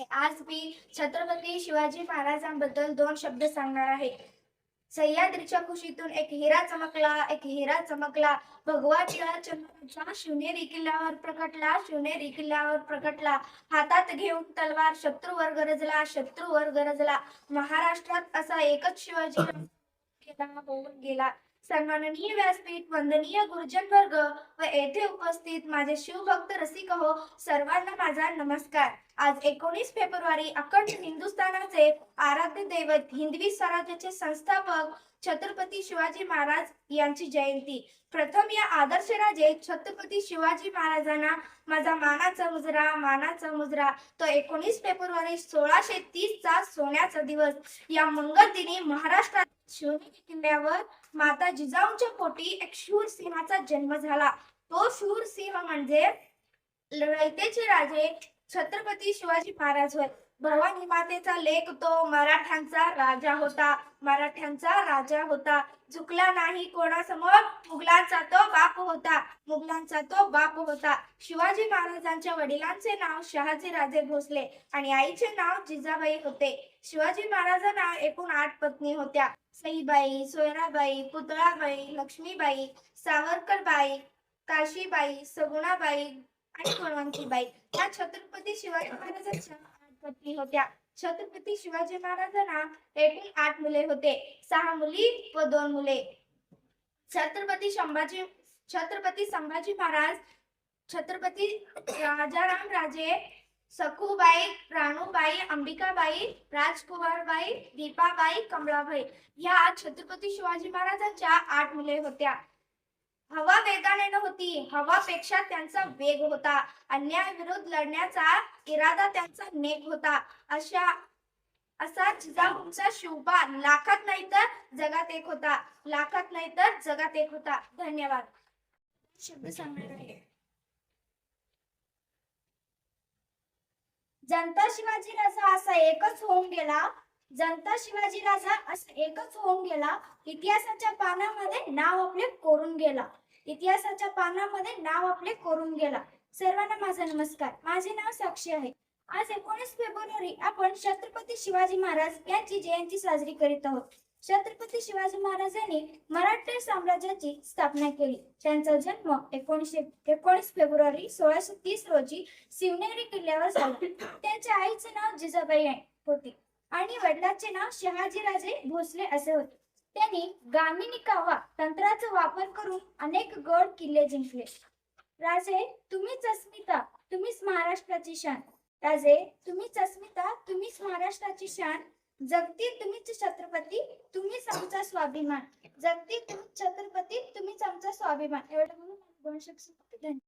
आज मी छत्रपती शिवाजी महाराजांबद्दल दोन शब्द सांगणार आहे. सह्याद्रीच्या कुशीतून एक हिरा चमकला, एक हिरा चमकला. भगवा टिळा चंद्राचा शिवनेरी किल्ल्यावर प्रकटला, शिवनेरी किल्ल्यावर प्रकटला. हातात घेऊन तलवार शत्रूवर गरजला, शत्रूवर गरजला. महाराष्ट्रात असा एकच शिवाजी होऊन गेला. सन्माननीय व्यासपीठ, वंदनीय गुरुजन वर्ग व येथे उपस्थित माझे शिवभक्त रसिक हो, सर्वांना माझा नमस्कार. आज 19 फेब्रुवारी अखंड हिंदुस्थानाचे आराध्य दैवत, हिंदवी स्वराज्याचे संस्थापक छत्रपती शिवाजी महाराज यांची जयंती. प्रथम या आदर्श राजे छत्रपती शिवाजी महाराजांना माझा मानाचा मुजरा. तो 19 फेब्रुवारी 1630 चा सोन्याचा दिवस. या मंगल दिनी महाराष्ट्रात शिवनेरी किल्ल्यावर माता जिजाऊंच्या पोटी एक शूर सिंहाचा जन्म झाला. तो शूर सिंह म्हणजे रयतेचे राजे छत्रपती शिवाजी महाराज होय. भवानी मातेचा लेक तो मराठ्यांचा राजा होता. झुकला नाही कोणासमोर, मुघलांचा तो बाप होता. शिवाजी महाराजांच्या वडिलांचे नाव शहाजी राजे भोसले आणि आईचे नाव जिजाबाई होते. शिवाजी महाराजांना एकूण 8 पत्नी होत्या. सईबाई, सोयराबाई, पुतळाबाई, लक्ष्मीबाई, सावरकरबाई, काशीबाई, सगुणाबाई आणि गुणवंतीबाई या छत्रपती शिवाजी महाराजांच्या 8 पत्नी होत्या. छत्रपती शिवाजी महाराजांना एकूण 8 मुले होते, 6 मुली व 2 मुले. छत्रपती संभाजी महाराज, छत्रपती राजाराम राजे, सखूबाई, राणूबाई, अंबिकाबाई, राजकुमारबाई, दीपाबाई, कमलाबाई या छत्रपती शिवाजी महाराजांच्या 8 मुले होत्या. हवा वेगाने नव्हती, हवापेक्षा त्यांचा वेग होता. अन्यायाविरुद्ध लढण्याचा इरादा त्यांचा नेक होता. असा जिजाऊंचा शिवबा लाखात नाही तर जगात एक होता. धन्यवाद. शब्द सांगणार आहे. जनता शिवाजी राजा असा एकच होऊन गेला. इतिहासाच्या पानामध्ये नाव आपले कोरून गेला. सर्वांना माझा नमस्कार. माझे नाव साक्षी आहे. आज 19 फेब्रुवारी आपण छत्रपती शिवाजी महाराज यांची जयंती साजरी करीत आहोत. छत्रपती शिवाजी महाराजांनी मराठा साम्राज्याची स्थापना केली. त्यांचा जन्म 19 फेब्रुवारी 1630 रोजी शिवनेरी किल्ल्यावर झाला. त्यांच्या आईचे नाव जिजाबाई होते आणि वडिलांचे नाव शहाजी राजे भोसले असे होते. त्यांनी गामिनी कावा तंत्राचा वापर करून अनेक गड किल्ले जिंकले. राजे तुम्हीच अस्मिता, तुम्हीच महाराष्ट्राची शान. जगतील तुम्हीच छत्रपती, तुम्हीच आमचा स्वाभिमान. एवढं म्हणून 2 शब्द. धन्यवाद.